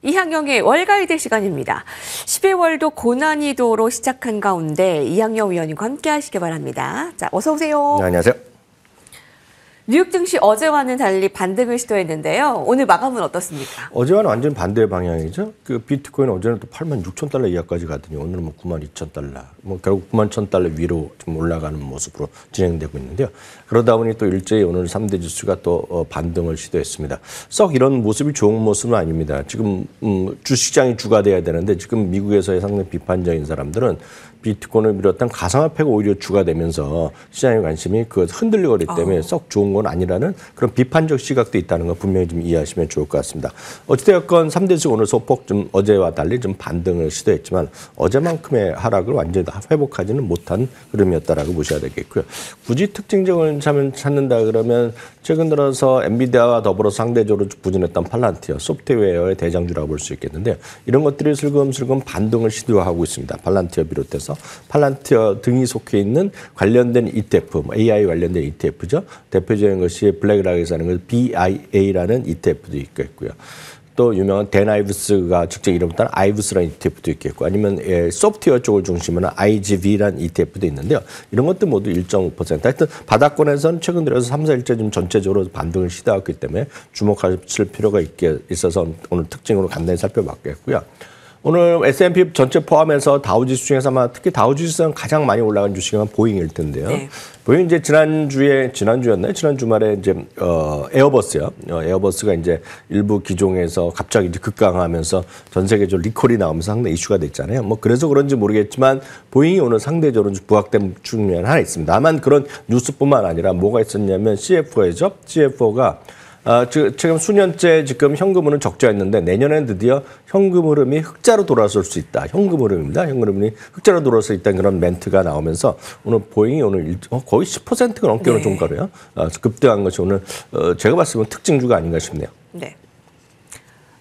이항영의 월가이드 시간입니다. 12월도 고난이도로 시작한 가운데 이항영 위원님과 함께 하시기 바랍니다. 자, 어서 오세요. 네, 안녕하세요. 뉴욕 증시 어제와는 달리 반등을 시도했는데요. 오늘 마감은 어떻습니까? 어제와는 완전 반대의 방향이죠. 그 비트코인 어제는 또 86,000달러 이하까지 가더니 오늘은 뭐 92,000달러, 뭐 결국 91,000달러 위로 좀 올라가는 모습으로 진행되고 있는데요. 그러다 보니 또 일제히 오늘 3대 지수가 또 반등을 시도했습니다. 썩 이런 모습이 좋은 모습은 아닙니다. 지금 주시장이 주가 돼야 되는데 지금 미국에서의 상당히 비판적인 사람들은 비트코인을 비롯한 가상화폐가 오히려 주가 되면서 시장의 관심이 흔들리고 있기 때문에 썩 좋은 건 아니라는 그런 비판적 시각도 있다는 거 분명히 좀 이해하시면 좋을 것 같습니다. 어찌되었건 3대 지수 오늘 소폭 좀 어제와 달리 좀 반등을 시도했지만 어제만큼의 하락을 완전히 다 회복하지는 못한 흐름이었다라고 보셔야 되겠고요. 굳이 특징적을 찾는다 그러면 최근 들어서 엔비디아와 더불어 상대적으로 부진했던 팔란티어, 소프트웨어의 대장주라고 볼 수 있겠는데요. 이런 것들이 슬금슬금 반등을 시도하고 있습니다. 팔란티어 비롯해서 팔란티어 등이 속해 있는 관련된 ETF, AI 관련된 ETF죠. 대표적인 것이 블랙락에서 하는 것 BIA라는 ETF도 있겠고요. 또 유명한 댄 아이브스가 직접 이름을 따는 아이브스라는 ETF도 있겠고 아니면 소프트웨어 쪽을 중심으로 IGV라는 ETF도 있는데요. 이런 것들 모두 1.5%. 하여튼 바닥권에서는 최근 들어서 3, 4일째 좀 전체적으로 반등을 시도했기 때문에 주목하실 필요가 있어서 오늘 특징으로 간단히 살펴봤겠고요. 오늘 S&P 전체 포함해서 다우지수 중에서 아마 특히 다우지수는 가장 많이 올라간 주식은 보잉일 텐데요. 네. 보잉 이제 지난주였나요? 지난 주말에 이제 에어버스요. 에어버스가 이제 일부 기종에서 갑자기 이제 급강하면서 전 세계적으로 리콜이 나오면서 상당히 이슈가 됐잖아요. 뭐 그래서 그런지 모르겠지만 보잉이 오늘 상대적으로 부각된 측면이 하나 있습니다. 다만 그런 뉴스뿐만 아니라 뭐가 있었냐면 CFO죠. CFO가 지금 수년째 지금 현금 흐름 적자였는데 내년엔 드디어 현금 흐름이 흑자로 돌아설 수 있다. 현금 흐름입니다. 현금 흐름이 흑자로 돌아설 수 있다는 그런 멘트가 나오면서 오늘 보잉이 오늘 거의 10%가 넘게 오는 종가로요. 급등한 것이 오늘 제가 봤을 때 특징주가 아닌가 싶네요. 네.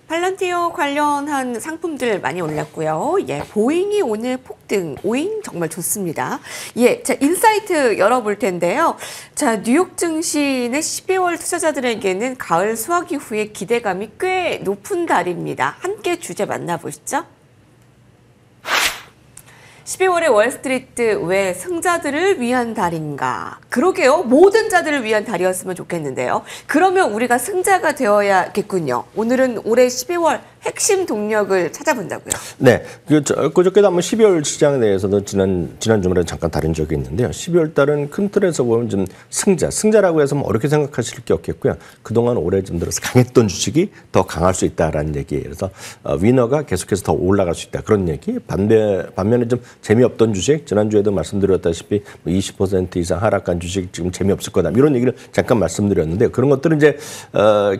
팔란티어 관련한 상품들 많이 올랐고요. 예, 보잉이 오늘 폭등, 오잉 정말 좋습니다. 예, 자, 인사이트 열어볼 텐데요. 자, 뉴욕 증시는 12월 투자자들에게는 가을 수학 이후에 기대감이 꽤 높은 달입니다. 함께 주제 만나보시죠. 12월의 월스트리트 왜 승자들을 위한 달인가? 그러게요. 모든 자들을 위한 달이었으면 좋겠는데요. 그러면 우리가 승자가 되어야겠군요. 오늘은 올해 12월 핵심 동력을 찾아본다고요. 네. 그저께도 한번 12월 시장에 대해서도 지난 주말에 잠깐 다룬 적이 있는데요. 12월 달은 큰 틀에서 보면 좀 승자라고 해서 뭐 어렵게 생각하실 게 없겠고요. 그동안 올해 좀 들어서 강했던 주식이 더 강할 수 있다라는 얘기예요. 그래서 위너가 계속해서 더 올라갈 수 있다. 그런 얘기. 반면에 좀 재미없던 주식, 지난주에도 말씀드렸다시피 20% 이상 하락한 주식 지금 재미없을 거다. 이런 얘기를 잠깐 말씀드렸는데 그런 것들은 이제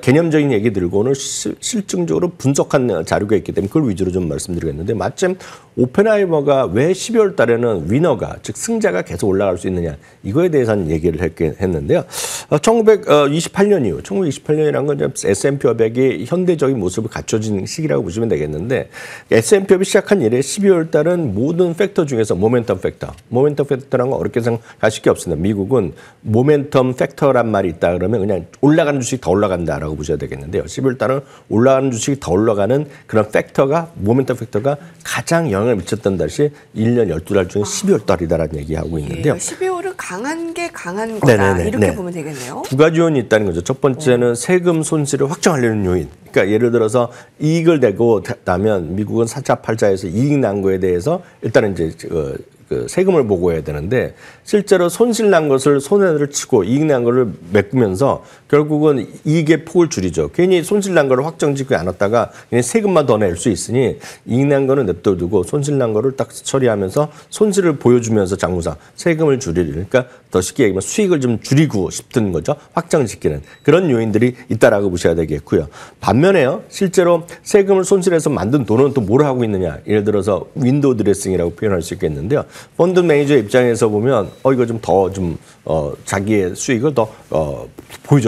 개념적인 얘기들고 오늘 실증적으로 분석한 자료가 있기 때문에 그걸 위주로 좀 말씀드리겠는데 마침 오펜하이머가 왜 12월 달에는 위너가 즉 승자가 계속 올라갈 수 있느냐 이거에 대해서는 얘기를 했는데요. 1928년 이후 1928년이라는 건 S&P 500이 현대적인 모습을 갖춰진 시기라고 보시면 되겠는데 S&P 500이 시작한 이래 12월 달은 모든 팩터 중에서 모멘텀 팩터라는 건 어렵게 생각하실 게 없습니다. 미국은 모멘텀 팩터란 말이 있다 그러면 그냥 올라가는 주식이 더 올라간다라고 보셔야 되겠는데요. 12월 달은 올라가는 주식이 더 올라가는 그런 팩터가 모멘텀 팩터가 가장 영향을 미쳤던 달이 1년 12달 중에 12월 달이다라는 얘기하고 있는데요. 12월은 강한 게 강한 거다. 이렇게 보면 되겠네요. 두 가지 요인이 있다는 거죠. 첫 번째는 세금 손실을 확정하려는 요인. 그러니까 예를 들어서 이익을 내고 나면 미국은 4차 8차에서 이익 난 거에 대해서 일단은 이제 세금을 보고해야 되는데 실제로 손실 난 것을 손해를 치고 이익 난 것을 메꾸면서 결국은 이익의 폭을 줄이죠. 괜히 손실 난 거를 확정짓고 않았다가 그냥 세금만 더 낼 수 있으니 이익 난 거는 냅둬두고 손실 난 거를 딱 처리하면서 손실을 보여주면서 장부상 세금을 줄이려. 그러니까 더 쉽게 얘기하면 수익을 좀 줄이고 싶은 거죠. 확정짓기는. 그런 요인들이 있다라고 보셔야 되겠고요. 반면에요. 실제로 세금을 손실해서 만든 돈은 또 뭘 하고 있느냐. 예를 들어서 윈도우 드레싱이라고 표현할 수 있겠는데요. 펀드 매니저 입장에서 보면 이거 좀 더 자기의 수익을 더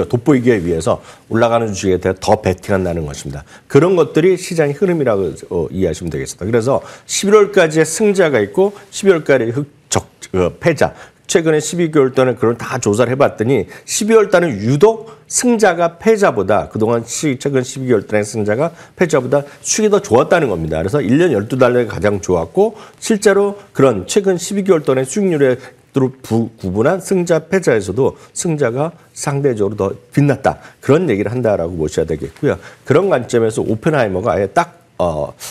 돋보이기 위해서 올라가는 주식에 대해 더 베팅한다는 것입니다. 그런 것들이 시장의 흐름이라고 이해하시면 되겠습니다. 그래서 11월까지의 승자가 있고 12월까지 패자. 최근에 12개월 동안에 그걸 다 조사를 해봤더니 12월 달은 유독 승자가 패자보다 그동안 최근 12개월 동안의 승자가 패자보다 수익이 더 좋았다는 겁니다. 그래서 1년 12달 내에 가장 좋았고 실제로 그런 최근 12개월 동안의 수익률에 구분한 승자 패자에서도 승자가 상대적으로 더 빛났다. 그런 얘기를 한다라고 보셔야 되겠고요. 그런 관점에서 오펜하이머가 아예 딱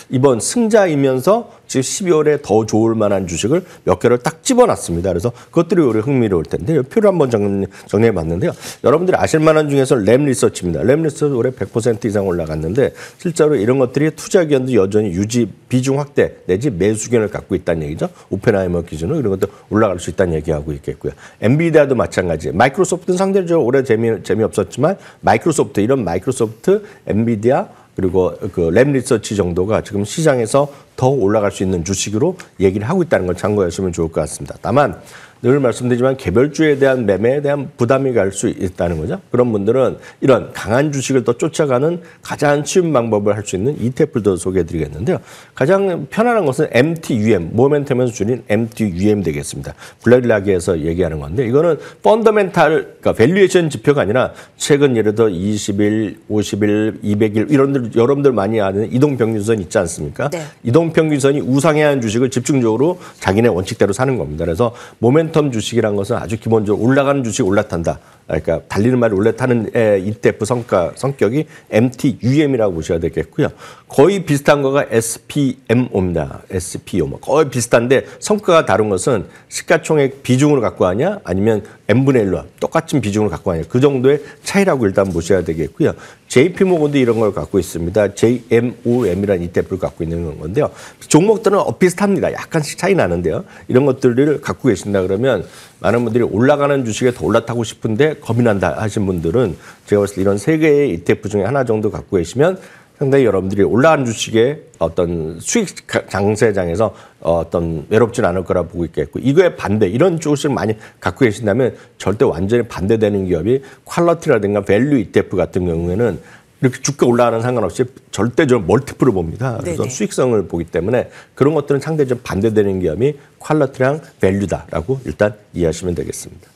이번 승자이면서 지금 12월에 더 좋을 만한 주식을 몇 개를 딱 집어놨습니다. 그래서 그것들이 오히려 흥미로울 텐데 표를 한번 정리해 봤는데요. 여러분들이 아실 만한 중에서 램 리서치입니다. 램 리서치 올해 100% 이상 올라갔는데 실제로 이런 것들이 투자 기간도 여전히 유지 비중 확대 내지 매수 기간을 갖고 있다는 얘기죠. 오펜하이머 기준으로 이런 것도 올라갈 수 있다는 얘기하고 있겠고요. 엔비디아도 마찬가지. 마이크로소프트는 상대적으로 올해 재미없었지만 이런 마이크로소프트, 엔비디아 그리고 그 램 리서치 정도가 지금 시장에서 더 올라갈 수 있는 주식으로 얘기를 하고 있다는 걸 참고하시면 좋을 것 같습니다. 다만 늘 말씀드리지만 개별주에 대한 매매에 대한 부담이 갈 수 있다는 거죠. 그런 분들은 이런 강한 주식을 더 쫓아가는 가장 쉬운 방법을 할 수 있는 ETF도 소개해드리겠는데요. 가장 편안한 것은 MTUM, 모멘텀에서 줄인 MTUM 되겠습니다. 블랙락에서 얘기하는 건데 이거는 펀더멘탈, 그러니까 밸류에이션 지표가 아니라 최근 예를 들어 20일, 50일, 200일 이런 여러분들 많이 아는 이동평균선 있지 않습니까? 네. 이동평균선이 우상해야 하는 주식을 집중적으로 자기네 원칙대로 사는 겁니다. 그래서 모멘텀 주식이란 것은 아주 기본적으로 올라가는 주식 올라탄다. 그러니까 달리는 말이 올라타는 ETF 성격이 MTUM이라고 보셔야 되겠고요. 거의 비슷한 거가 SPMO입니다. SPO. 거의 비슷한데 성과가 다른 것은 시가총액 비중으로 갖고 하냐 아니면 n분의 1로 똑같은 비중으로 갖고 하냐 그 정도의 차이라고 일단 보셔야 되겠고요. JP모건도 이런 걸 갖고 있습니다. JMOM이라는 ETF를 갖고 있는 건데요. 종목들은 비슷합니다. 약간씩 차이 나는데요. 이런 것들을 갖고 계신다 그러면 많은 분들이 올라가는 주식에 더 올라타고 싶은데 겁이 난다 하신 분들은 제가 봤을 때 이런 세 개의 ETF 중에 하나 정도 갖고 계시면 상당히 여러분들이 올라가는 주식의 어떤 수익 장세장에서 어떤 외롭지는 않을 거라 보고 있겠고 이거에 반대 이런 주식을 많이 갖고 계신다면 절대 완전히 반대되는 기업이 퀄러티라든가 밸류 ETF 같은 경우에는 이렇게 주가 올라가는 상관없이 절대적으로 멀티플을 봅니다. 그래서 네네. 수익성을 보기 때문에 그런 것들은 상대적으로 반대되는 기업이 퀄러티랑 밸류다라고 일단 이해하시면 되겠습니다.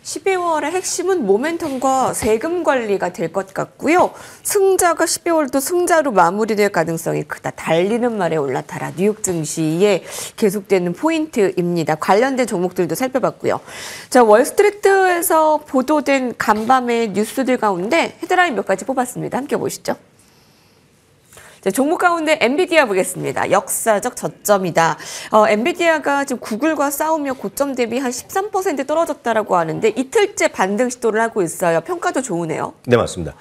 12월의 핵심은 모멘텀과 세금 관리가 될 것 같고요. 승자가 12월도 승자로 마무리될 가능성이 크다. 달리는 말에 올라타라. 뉴욕 증시에 계속되는 포인트입니다. 관련된 종목들도 살펴봤고요. 자, 월스트리트에서 보도된 간밤의 뉴스들 가운데 헤드라인 몇 가지 뽑았습니다. 함께 보시죠. 자, 종목 가운데 엔비디아 보겠습니다. 역사적 저점이다. 엔비디아가 지금 구글과 싸우며 고점 대비 한 13% 떨어졌다라고 하는데 이틀째 반등 시도를 하고 있어요. 평가도 좋으네요. 네, 맞습니다.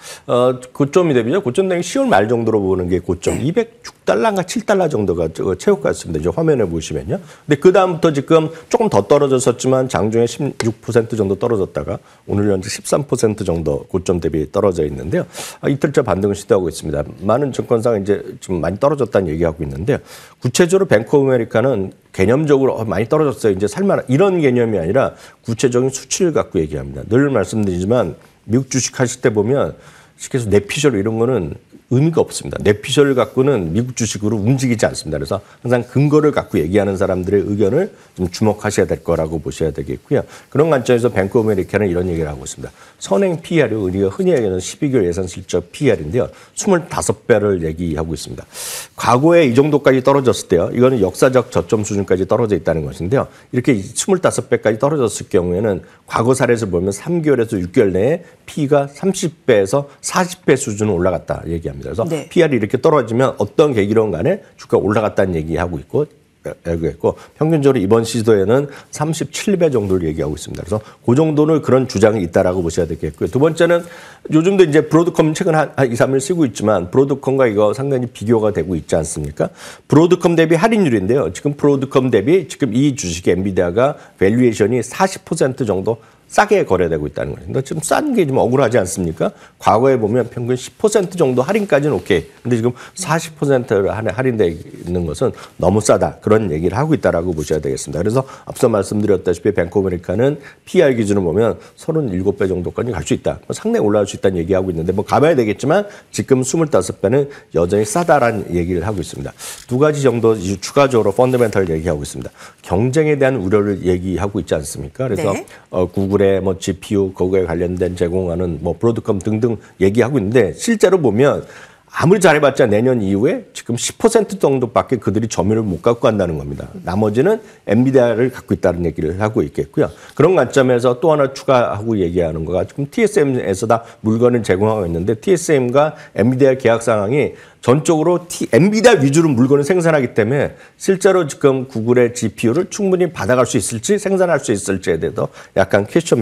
고점이 대비죠. 고점 대비 10월 말 정도로 보는 게 고점. 네. 206달러인가 7달러 정도가 최고 같습니다. 이제 화면에 보시면요. 근데 그 다음부터 지금 조금 더 떨어졌었지만 장중에 16% 정도 떨어졌다가 오늘 현재 13% 정도 고점 대비 떨어져 있는데요. 이틀째 반등을 시도하고 있습니다. 많은 증권사가 이제 좀 많이 떨어졌다는 얘기하고 있는데요. 구체적으로 뱅크 오브 아메리카는 개념적으로 많이 떨어졌어요. 이제 살만한 이런 개념이 아니라 구체적인 수치를 갖고 얘기합니다. 늘 말씀드리지만 미국 주식 하실 때 보면 쉽게 해서 내피셜 이런 거는 의미가 없습니다. 내피셜을 갖고는 미국 주식으로 움직이지 않습니다. 그래서 항상 근거를 갖고 얘기하는 사람들의 의견을 좀 주목하셔야 될 거라고 보셔야 되겠고요. 그런 관점에서 뱅크 오브 아메리카는 이런 얘기를 하고 있습니다. 선행 PR이 우리가 흔히 얘기하는 12개월 예상 실적 PR인데요. 25배를 얘기하고 있습니다. 과거에 이 정도까지 떨어졌을 때요. 이거는 역사적 저점 수준까지 떨어져 있다는 것인데요. 이렇게 25배까지 떨어졌을 경우에는 과거 사례에서 보면 3개월에서 6개월 내에 P가 30배에서 40배 수준으로 올라갔다 얘기합니다. 그래서 네. PR이 이렇게 떨어지면 어떤 계기론 간에 주가가 올라갔다는 얘기하고 있고 평균적으로 이번 시도에는 37배 정도를 얘기하고 있습니다. 그래서 그 정도는 그런 주장이 있다라고 보셔야 되겠고요. 두 번째는 요즘도 이제 브로드컴 최근 한 2, 3일 쓰고 있지만 브로드컴과 이거 상당히 비교가 되고 있지 않습니까? 브로드컴 대비 할인율인데요. 지금 브로드컴 대비 지금 이 주식의 엔비디아가 밸류에이션이 40% 정도 싸게 거래되고 있다는 거죠. 근데 지금 싼 게 좀 억울하지 않습니까? 과거에 보면 평균 10% 정도 할인까지는 오케이. 근데 지금 40%를 할인돼 있는 것은 너무 싸다. 그런 얘기를 하고 있다라고 보셔야 되겠습니다. 그래서 앞서 말씀드렸다시피 뱅크 오브 아메리카는 PER 기준으로 보면 37배 정도까지 갈 수 있다. 상당히 올라갈 수 있다는 얘기하고 있는데 뭐 가봐야 되겠지만 지금 25배는 여전히 싸다라는 얘기를 하고 있습니다. 두 가지 정도 추가적으로 펀더멘털 얘기하고 있습니다. 경쟁에 대한 우려를 얘기하고 있지 않습니까? 그래서 네. 구글의 뭐 GPU 거기에 관련된 제공하는 뭐 브로드컴 등등 얘기하고 있는데 실제로 보면 아무리 잘해봤자 내년 이후에 지금 10% 정도밖에 그들이 점유율을 못 갖고 간다는 겁니다. 나머지는 엔비디아를 갖고 있다는 얘기를 하고 있겠고요. 그런 관점에서 또 하나 추가하고 얘기하는 거가 지금 TSM에서 다 물건을 제공하고 있는데 TSM과 엔비디아 계약 상황이 전적으로 엔비디아 위주로 물건을 생산하기 때문에 실제로 지금 구글의 GPU를 충분히 받아갈 수 있을지 생산할 수 있을지에 대해서 약간 퀘스천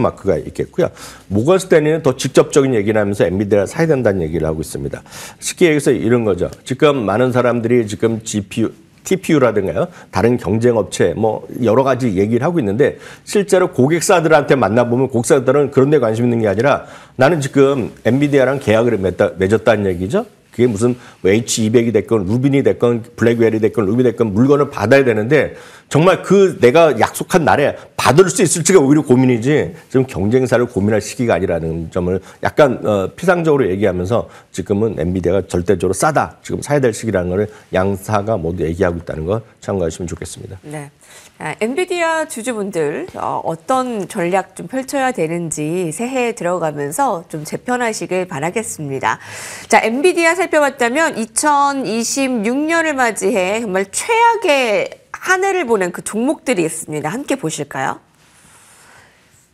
마크가 있겠고요. 모건 스탠리는 더 직접적인 얘기를 하면서 엔비디아를 사야 된다는 얘기를 하고 있습니다. 쉽게 얘기해서 이런 거죠. 지금 많은 사람들이 지금 TPU라든가요. 다른 경쟁 업체 뭐 여러 가지 얘기를 하고 있는데 실제로 고객사들한테 만나보면 고객사들은 그런 데 관심 있는 게 아니라 나는 지금 엔비디아랑 계약을 맺었다는 얘기죠. 그게 무슨 H200이 됐건 루빈이 됐건 블랙베리 됐건 루비 됐건 물건을 받아야 되는데 정말 그 내가 약속한 날에 받을 수 있을지가 오히려 고민이지 지금 경쟁사를 고민할 시기가 아니라는 점을 약간 피상적으로 얘기하면서 지금은 엔비디아가 절대적으로 싸다. 지금 사야 될 시기라는 걸 양사가 모두 얘기하고 있다는 거 참고하시면 좋겠습니다. 네. 엔비디아 주주분들 어떤 전략 좀 펼쳐야 되는지 새해에 들어가면서 좀 재편하시길 바라겠습니다. 자, 엔비디아 살펴봤다면 2026년을 맞이해 정말 최악의 한 해를 보낸 그 종목들이 있습니다. 함께 보실까요?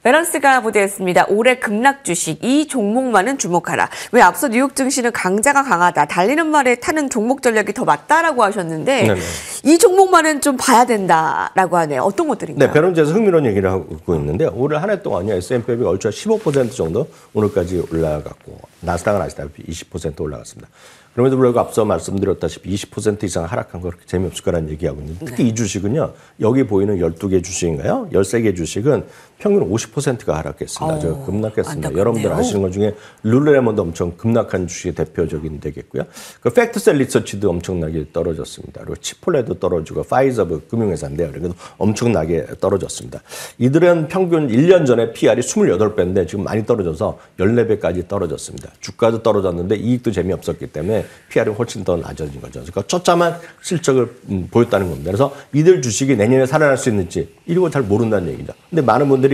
밸런스가 보도했습니다. 올해 급락 주식, 이 종목만은 주목하라. 왜 앞서 뉴욕 증시는 강자가 강하다. 달리는 말에 타는 종목 전략이 더 맞다라고 하셨는데 네네. 이 종목만은 좀 봐야 된다라고 하네요. 어떤 것들인가요? 네, 밸런스에서 흥미로운 얘기를 하고 있는데 올해 한 해 동안요. S&P가 얼추 15% 정도 오늘까지 올라갔고 나스닥은 아시다시피 20% 올라갔습니다. 그럼에도 불구하고 앞서 말씀드렸다시피 20% 이상 하락한 거 그렇게 재미없을 거라는 얘기하고 있는데 특히 이 주식은요. 여기 보이는 12개 주식인가요? 13개 주식은 평균 50%가 하락했습니다. 아주 급락했습니다. 안타깝네요. 여러분들 아시는 것 중에 룰루레몬도 엄청 급락한 주식의 대표적인 되겠고요. 그 팩트셀 리서치도 엄청나게 떨어졌습니다. 그리고 치폴레도 떨어지고 파이저브 금융회사인데요. 그래도 엄청나게 떨어졌습니다. 이들은 평균 1년 전에 PR이 28배인데 지금 많이 떨어져서 14배까지 떨어졌습니다. 주가도 떨어졌는데 이익도 재미없었기 때문에 PR이 훨씬 더 낮아진 거죠. 그러니까 처참한 실적을 보였다는 겁니다. 그래서 이들 주식이 내년에 살아날 수 있는지 이런 걸 잘 모른다는 얘기죠. 근데 많은 분들이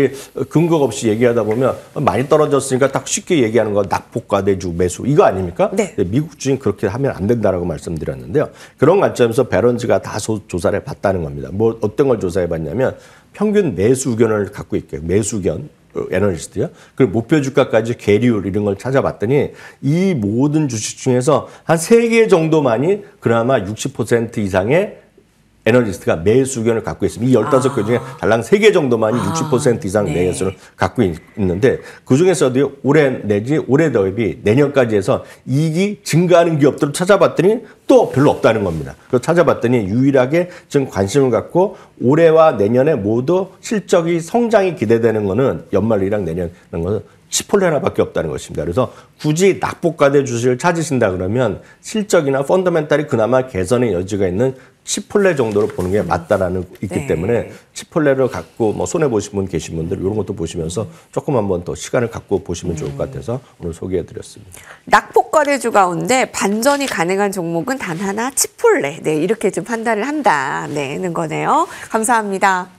근거 없이 얘기하다 보면 많이 떨어졌으니까 딱 쉽게 얘기하는 거 낙폭과대주 매수 이거 아닙니까? 네. 미국 주식 그렇게 하면 안 된다라고 말씀드렸는데요. 그런 관점에서 밸런스가 다 조사를 해봤다는 겁니다. 뭐 어떤 걸 조사해봤냐면 평균 매수 의견을 갖고 있게 매수 의견 애널리스트요. 그리고 목표 주가까지 계리율 이런 걸 찾아봤더니 이 모든 주식 중에서 한 3개 정도만이 그나마 60% 이상의 애널리스트가 매수 의견을 갖고 있습니다. 이 15개 중에 달랑 3개 정도만이 60% 이상 매수를 갖고 있는데 그중에서도 올해 내지 올해 대비 내년까지 해서 이익이 증가하는 기업들을 찾아봤더니 또 별로 없다는 겁니다. 그래서 찾아봤더니 유일하게 지금 관심을 갖고 올해와 내년에 모두 실적이 성장이 기대되는 거는 연말이랑 내년 이런 거는 치폴레 하나밖에 없다는 것입니다. 그래서 굳이 낙폭과대 주식을 찾으신다 그러면 실적이나 펀더멘탈이 그나마 개선의 여지가 있는 치폴레 정도로 보는 게 맞다라는 있기 때문에 치폴레를 갖고 뭐 손해 보신 분 계신 분들 이런 것도 보시면서 조금 한번 더 시간을 갖고 보시면 좋을 것 같아서 오늘 소개해드렸습니다. 낙폭과대주 가운데 반전이 가능한 종목은 단 하나 치폴레. 네, 이렇게 좀 판단을 한다는 거네요. 감사합니다.